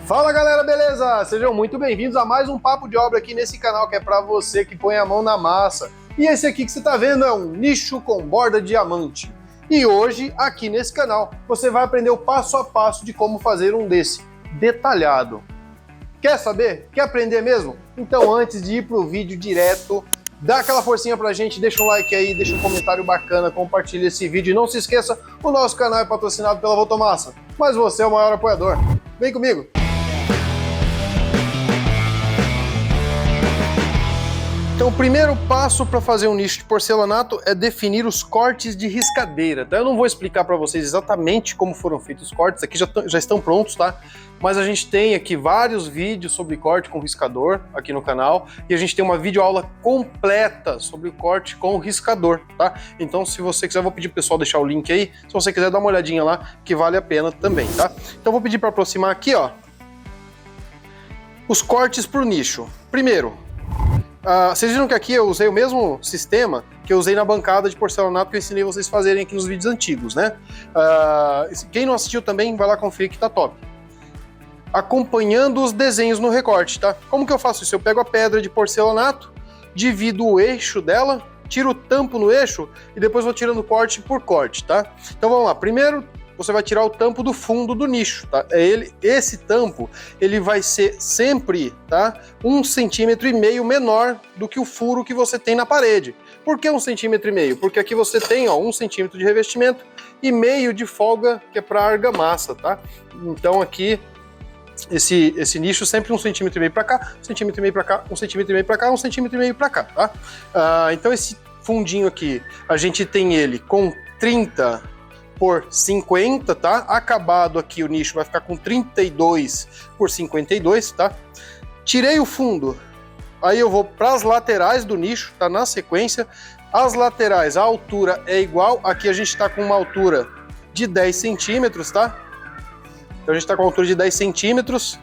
Fala galera, beleza? Sejam muito bem-vindos a mais um Papo de Obra aqui nesse canal que é para você que põe a mão na massa. E esse aqui que você tá vendo é um nicho com borda diamante. E hoje, aqui nesse canal, você vai aprender o passo a passo de como fazer um desse, detalhado. Quer saber? Quer aprender mesmo? Então antes de ir pro vídeo direto, dá aquela forcinha pra gente, deixa um like aí, deixa um comentário bacana, compartilha esse vídeo e não se esqueça, o nosso canal é patrocinado pela Votomassa, mas você é o maior apoiador. Vem comigo! Então o primeiro passo para fazer um nicho de porcelanato é definir os cortes de riscadeira, tá? Eu não vou explicar para vocês exatamente como foram feitos os cortes, aqui já estão prontos, tá? Mas a gente tem aqui vários vídeos sobre corte com riscador aqui no canal e a gente tem uma videoaula completa sobre o corte com riscador, tá? Então se você quiser, eu vou pedir pro pessoal deixar o link aí, se você quiser dar uma olhadinha lá, que vale a pena também, tá? Então vou pedir para aproximar aqui, ó, os cortes por nicho. Primeiro, vocês viram que aqui eu usei o mesmo sistema que eu usei na bancada de porcelanato que eu ensinei vocês a fazerem aqui nos vídeos antigos, né? Quem não assistiu também, vai lá conferir que tá top. Acompanhando os desenhos no recorte, tá? Como que eu faço isso? Eu pego a pedra de porcelanato, divido o eixo dela, tiro o tampo no eixo e depois vou tirando corte por corte, tá? Então vamos lá, primeiro você vai tirar o tampo do fundo do nicho, tá? Esse tampo, ele vai ser sempre, tá? 1,5 cm menor do que o furo que você tem na parede. Por que 1,5 cm? Porque aqui você tem, ó, 1 cm de revestimento e meio de folga, que é para argamassa, tá? Então aqui, esse nicho sempre 1,5 cm para cá, 1,5 cm para cá, 1,5 cm para cá, 1,5 cm para cá, tá? Então esse fundinho aqui, a gente tem ele com 30 por 50, tá? Acabado aqui o nicho vai ficar com 32 por 52, tá? Tirei o fundo, aí eu vou para as laterais do nicho, tá? Na sequência, as laterais, a altura é igual, aqui a gente está com uma altura de 10 centímetros, tá? Então a gente está com uma altura de 10 centímetros,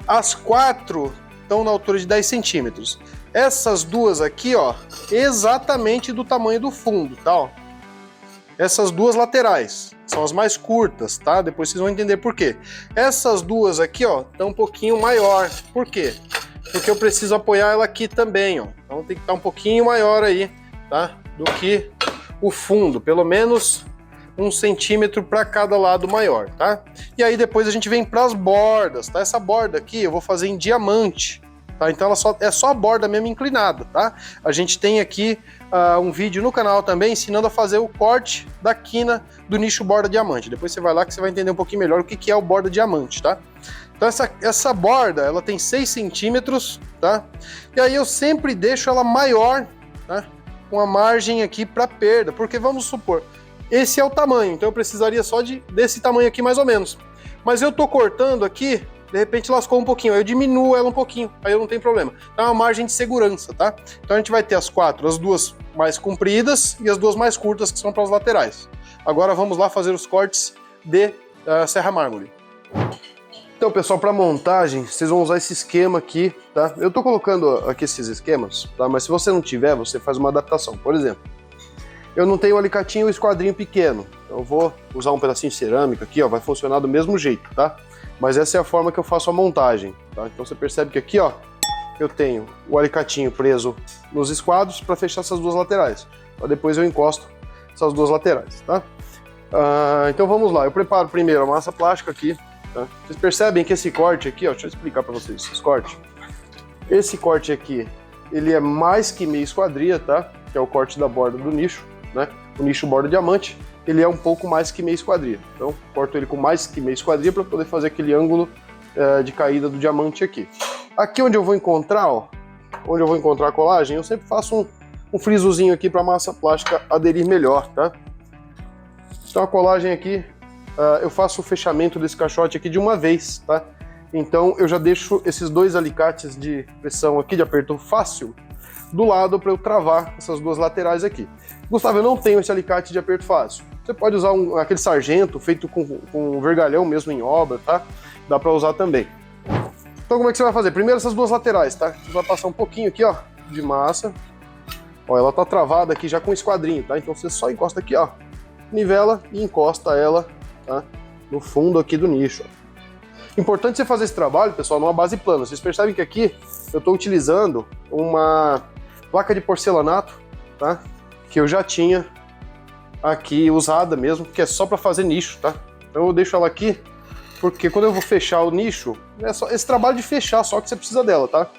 as quatro estão na altura de 10 centímetros. Essas duas aqui, ó, exatamente do tamanho do fundo, tá? Ó. Essas duas laterais são as mais curtas, tá? Depois vocês vão entender por quê. Essas duas aqui, ó, estão um pouquinho maior. Por quê? Porque eu preciso apoiar ela aqui também, ó. Então tem que estar um pouquinho maior aí, tá? Do que o fundo, pelo menos 1 centímetro para cada lado maior, tá? E aí depois a gente vem para as bordas, tá? Essa borda aqui eu vou fazer em diamante, tá? Então ela é só a borda mesmo inclinada, tá? A gente tem aqui um vídeo no canal também ensinando a fazer o corte da quina do nicho borda diamante. Depois você vai lá que você vai entender um pouquinho melhor o que é o borda diamante, tá? Então essa borda, ela tem 6 centímetros, tá? E aí eu sempre deixo ela maior, tá? Com a margem aqui para perda, porque vamos supor, esse é o tamanho, então eu precisaria só desse tamanho aqui mais ou menos. Mas eu tô cortando aqui, de repente lascou um pouquinho, aí eu diminuo ela um pouquinho, aí eu não tenho problema. Então é uma margem de segurança, tá? Então a gente vai ter as duas mais compridas e as duas mais curtas, que são para as laterais. Agora vamos lá fazer os cortes de serra mármore. Então, pessoal, para montagem, vocês vão usar esse esquema aqui, tá? Eu tô colocando aqui esses esquemas, tá? Mas se você não tiver, você faz uma adaptação. Por exemplo, eu não tenho um alicatinho ou esquadrinho pequeno, então eu vou usar um pedacinho de cerâmica aqui, ó, vai funcionar do mesmo jeito, tá? Mas essa é a forma que eu faço a montagem, tá? Então você percebe que aqui, ó, eu tenho o alicatinho preso nos esquadros para fechar essas duas laterais. Então depois eu encosto essas duas laterais, tá? Então vamos lá, eu preparo primeiro a massa plástica aqui, tá? Vocês percebem que esse corte aqui, ó, deixa eu explicar para vocês esse corte. Esse corte aqui, ele é mais que meia esquadria, tá? Que é o corte da borda do nicho, né? O nicho borda diamante, ele é um pouco mais que meia esquadria. Então corto ele com mais que meia esquadria para poder fazer aquele ângulo de caída do diamante aqui. Aqui onde eu vou encontrar, ó, onde eu vou encontrar a colagem, eu sempre faço um frisozinho aqui para a massa plástica aderir melhor, tá? Então a colagem aqui, eu faço o fechamento desse caixote aqui de uma vez, tá? Então eu já deixo esses dois alicates de pressão aqui, de aperto fácil, do lado para eu travar essas duas laterais aqui. Gustavo, eu não tenho esse alicate de aperto fácil. Você pode usar aquele sargento feito com vergalhão mesmo em obra, tá? Dá para usar também. Então como é que você vai fazer? Primeiro essas duas laterais, tá? Você vai passar um pouquinho aqui, ó, de massa. Ó, ela tá travada aqui já com esquadrinho, tá? Então você só encosta aqui, ó, nivela e encosta ela, tá? No fundo aqui do nicho, ó. Importante você fazer esse trabalho, pessoal, numa base plana. Vocês percebem que aqui eu estou utilizando uma placa de porcelanato, tá? Que eu já tinha aqui usada mesmo, que é só para fazer nicho, tá? Então eu deixo ela aqui, porque quando eu vou fechar o nicho, é só esse trabalho de fechar só que você precisa dela, tá?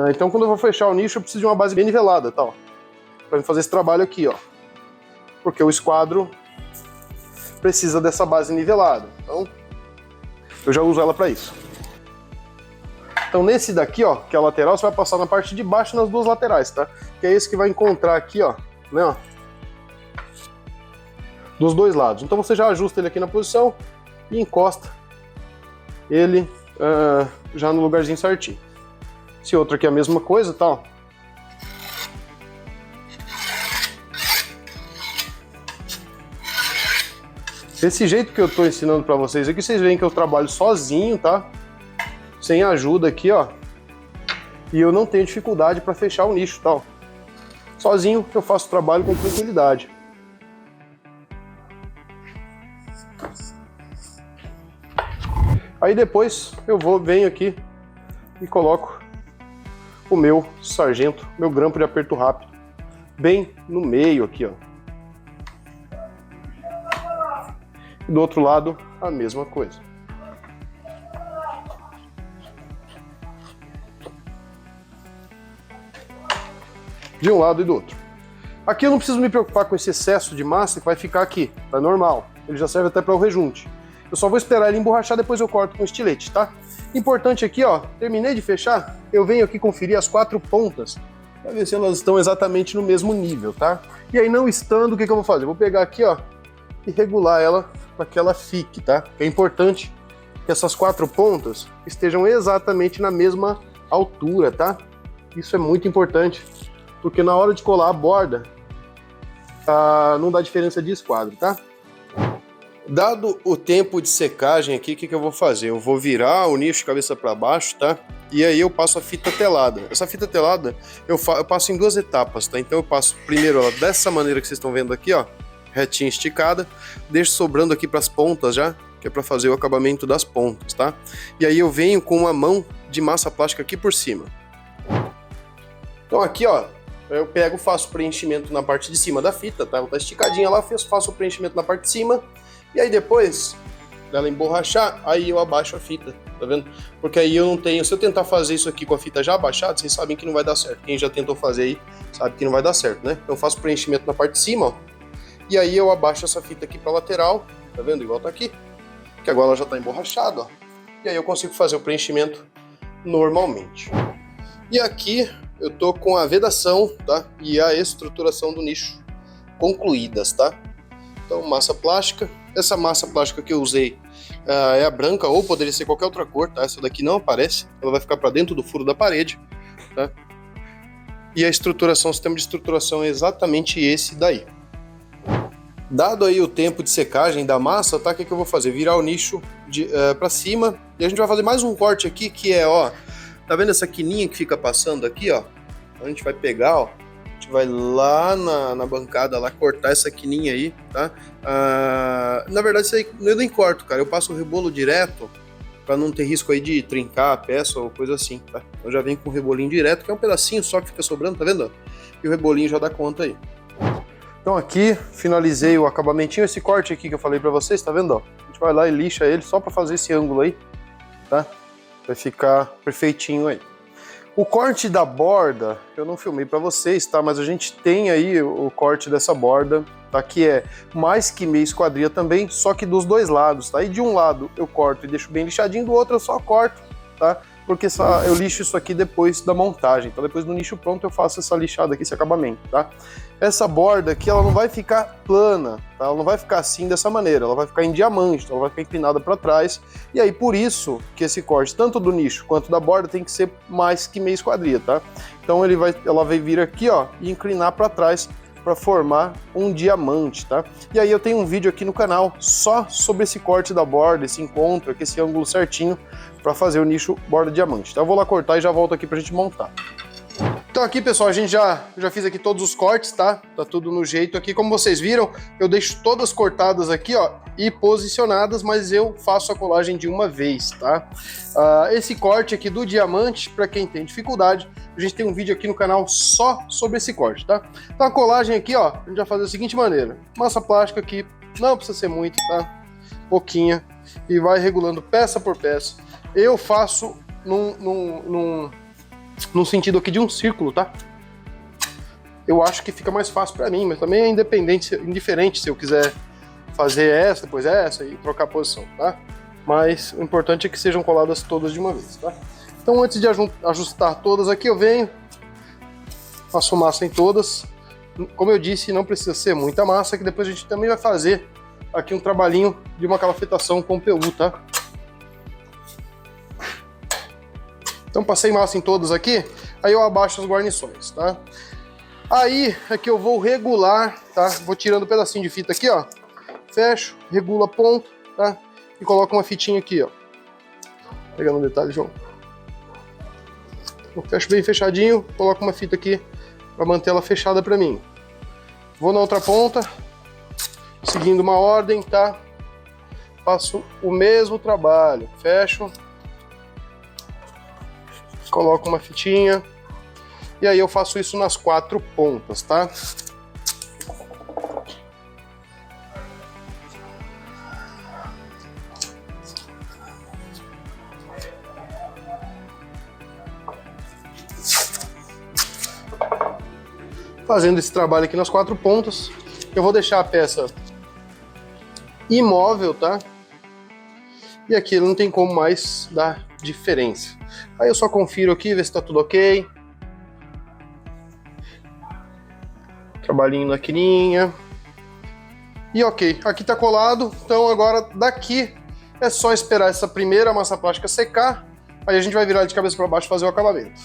Então quando eu vou fechar o nicho, eu preciso de uma base bem nivelada, tá? Para fazer esse trabalho aqui, ó. Porque o esquadro precisa dessa base nivelada. Então, eu já uso ela para isso. Então nesse daqui, ó, que é a lateral, você vai passar na parte de baixo nas duas laterais, tá? Que é esse que vai encontrar aqui, ó, né, ó, dos dois lados. Então você já ajusta ele aqui na posição e encosta ele já no lugarzinho certinho. Esse outro aqui é a mesma coisa, tá, ó. Desse jeito que eu tô ensinando para vocês aqui, vocês veem que eu trabalho sozinho, tá? Sem ajuda aqui, ó. E eu não tenho dificuldade para fechar o nicho, tá? Sozinho eu faço o trabalho com tranquilidade. Aí depois eu venho aqui e coloco o meu sargento, meu grampo de aperto rápido, bem no meio aqui, ó. E do outro lado, a mesma coisa. De um lado e do outro. Aqui eu não preciso me preocupar com esse excesso de massa que vai ficar aqui, tá normal. Ele já serve até para o rejunte. Eu só vou esperar ele emborrachar, depois eu corto com estilete, tá? Importante aqui, ó, terminei de fechar, eu venho aqui conferir as 4 pontas, para ver se elas estão exatamente no mesmo nível, tá? E aí não estando, o que eu vou fazer? Eu vou pegar aqui, ó, e regular ela para que ela fique, tá? É importante que essas 4 pontas estejam exatamente na mesma altura, tá? Isso é muito importante, porque na hora de colar a borda, não dá diferença de esquadro, tá? Dado o tempo de secagem aqui, o que eu vou fazer? Eu vou virar o nicho de cabeça para baixo, tá? E aí eu passo a fita telada. Essa fita telada eu passo em 2 etapas, tá? Então eu passo primeiro ela dessa maneira que vocês estão vendo aqui, ó, retinha esticada, deixo sobrando aqui para as pontas já, que é para fazer o acabamento das pontas, tá? E aí eu venho com uma mão de massa plástica aqui por cima. Então aqui, ó, eu pego, faço o preenchimento na parte de cima da fita, tá? Ela tá esticadinha lá, faço o preenchimento na parte de cima, e aí depois dela emborrachar, aí eu abaixo a fita, tá vendo? Porque aí eu não tenho, se eu tentar fazer isso aqui com a fita já abaixada, vocês sabem que não vai dar certo. Quem já tentou fazer aí, sabe que não vai dar certo, né? Então eu faço o preenchimento na parte de cima, ó, e aí eu abaixo essa fita aqui pra lateral, tá vendo? Igual tá aqui, que agora ela já tá emborrachada, ó. E aí eu consigo fazer o preenchimento normalmente. E aqui eu tô com a vedação, tá? E a estruturação do nicho concluídas, tá? Então, massa plástica. Essa massa plástica que eu usei é a branca, ou poderia ser qualquer outra cor, tá? Essa daqui não aparece, ela vai ficar para dentro do furo da parede, tá? E a estruturação, o sistema de estruturação é exatamente esse daí. Dado aí o tempo de secagem da massa, tá? O que eu vou fazer? Virar o nicho para cima, e a gente vai fazer mais um corte aqui, que é, ó, tá vendo essa quininha que fica passando aqui, ó? A gente vai pegar, ó, a gente vai lá na bancada, lá cortar essa quininha aí, tá? Na verdade, isso aí eu nem corto, cara. Eu passo o rebolo direto para não ter risco aí de trincar a peça ou coisa assim, tá? Eu já venho com o rebolinho direto, que é um pedacinho só que fica sobrando, tá vendo? E o rebolinho já dá conta aí. Então aqui, finalizei o acabamentinho, esse corte aqui que eu falei para vocês, tá vendo? Ó? A gente vai lá e lixa ele só para fazer esse ângulo aí, tá? Vai ficar perfeitinho aí. O corte da borda, eu não filmei para vocês, tá? Mas a gente tem aí o corte dessa borda, tá? Que é mais que meia esquadria também, só que dos dois lados, tá? E de um lado eu corto e deixo bem lixadinho, do outro eu só corto, tá? Porque eu lixo isso aqui depois da montagem. Então depois do nicho pronto eu faço essa lixada aqui, esse acabamento, tá? Essa borda aqui, ela não vai ficar plana, tá? Ela não vai ficar assim dessa maneira, ela vai ficar em diamante, então ela vai ficar inclinada para trás. E aí por isso que esse corte, tanto do nicho quanto da borda, tem que ser mais que meia esquadria, tá? Então ela vai vir aqui, ó, e inclinar para trás para formar um diamante, tá? E aí eu tenho um vídeo aqui no canal só sobre esse corte da borda, esse encontro aqui, esse ângulo certinho para fazer o nicho borda diamante. Então eu vou lá cortar e já volto aqui pra gente montar. Então Então aqui, pessoal, a gente já fiz aqui todos os cortes, tá? Tá tudo no jeito aqui. Como vocês viram, eu deixo todas cortadas aqui, ó, e posicionadas, mas eu faço a colagem de uma vez, tá? Esse corte aqui do diamante, para quem tem dificuldade, a gente tem um vídeo aqui no canal só sobre esse corte, tá? Então a colagem aqui, ó, a gente vai fazer da seguinte maneira. Massa plástica aqui, não precisa ser muito, tá? Pouquinha. E vai regulando peça por peça. Eu faço num sentido aqui de um círculo, tá? Eu acho que fica mais fácil para mim, mas também é indiferente se eu quiser fazer essa, depois essa e trocar a posição, tá? Mas o importante é que sejam coladas todas de uma vez, tá? Então antes de ajustar todas aqui, eu venho, faço massa em todas. Como eu disse, não precisa ser muita massa, que depois a gente também vai fazer aqui um trabalhinho de uma calafetação com PU, tá? Então passei massa em todas aqui, aí eu abaixo as guarnições, tá? Aí é que eu vou regular, tá? Vou tirando um pedacinho de fita aqui, ó. Fecho, regulo a ponta, tá? E coloco uma fitinha aqui, ó. Pegando um detalhe, João. Eu fecho bem fechadinho, coloco uma fita aqui para manter ela fechada para mim. Vou na outra ponta, seguindo uma ordem, tá? Faço o mesmo trabalho, fecho. Coloco uma fitinha e aí eu faço isso nas 4 pontas, tá? Fazendo esse trabalho aqui nas 4 pontas, eu vou deixar a peça imóvel, tá? E aqui não tem como mais dar diferença. Aí eu só confiro aqui, ver se tá tudo ok. Trabalhinho na quininha. E ok, aqui tá colado. Então agora daqui é só esperar essa primeira massa plástica secar. Aí a gente vai virar de cabeça para baixo e fazer o acabamento.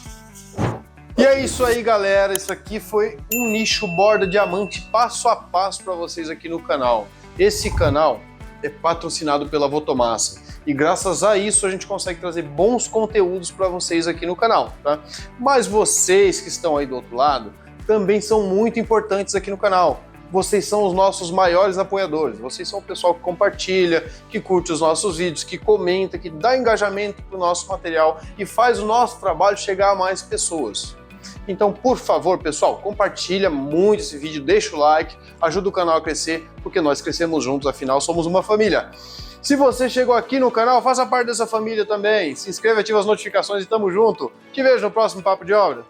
E é isso aí, galera. Isso aqui foi um nicho borda diamante passo a passo para vocês aqui no canal. Esse canal é patrocinado pela Votomassa. E graças a isso a gente consegue trazer bons conteúdos para vocês aqui no canal, tá? Mas vocês que estão aí do outro lado também são muito importantes aqui no canal. Vocês são os nossos maiores apoiadores. Vocês são o pessoal que compartilha, que curte os nossos vídeos, que comenta, que dá engajamento para o nosso material e faz o nosso trabalho chegar a mais pessoas. Então, por favor, pessoal, compartilha muito esse vídeo, deixa o like, ajuda o canal a crescer, porque nós crescemos juntos, afinal somos uma família. Se você chegou aqui no canal, faça parte dessa família também. Se inscreva, ativa as notificações e tamo junto. Te vejo no próximo Papo de Obra.